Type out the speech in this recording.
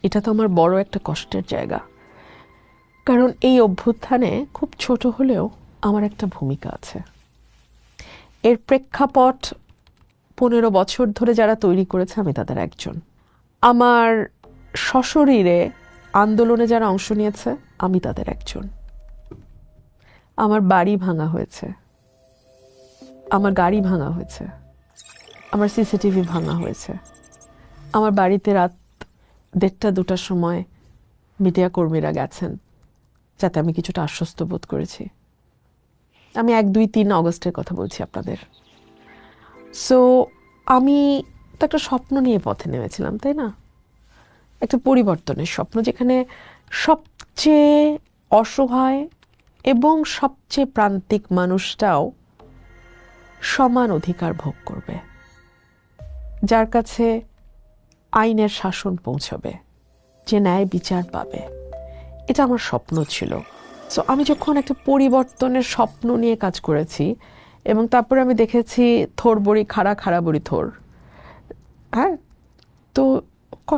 এটা তো আমার বড় একটা কষ্টের জায়গা, কারণ এই অভ্যুত্থানে খুব ছোট হলেও আমার একটা ভূমিকা আছে। এর প্রেক্ষাপট 15 বছর ধরে যারা তৈরি করেছে আমি তাদের একজন। আমার সশরীরে আন্দোলনে যারা অংশ নিয়েছে আমি তাদের একজন। আমার বাড়ি ভাঙা হয়েছে, আমার গাড়ি ভাঙা হয়েছে, আমার সিসিটিভি ভাঙা হয়েছে, আমার বাড়িতে রাত 1:30-2টার সময় মিডিয়া কর্মীরা গেছেন, যাতে আমি কিছুটা আশ্বস্ত বোধ করেছি। আমি 1-2-3 অগস্টের কথা বলছি আপনাদের। সো আমি তো একটা স্বপ্ন নিয়ে পথে নেমেছিলাম, তাই না? একটা পরিবর্তনের স্বপ্ন, যেখানে সবচেয়ে অসহায় এবং সবচেয়ে প্রান্তিক মানুষটাও সমান অধিকার ভোগ করবে, যার কাছে আইনের শাসন পৌঁছবে, যে ন্যায় বিচার পাবে। এটা আমার স্বপ্ন ছিল। সো আমি যখন একটা পরিবর্তনের স্বপ্ন নিয়ে কাজ করেছি, এবং তারপরে আমি দেখেছি থোর বড়ি খাড়া, খাড়া বড়ি থোর, হ্যাঁ, তো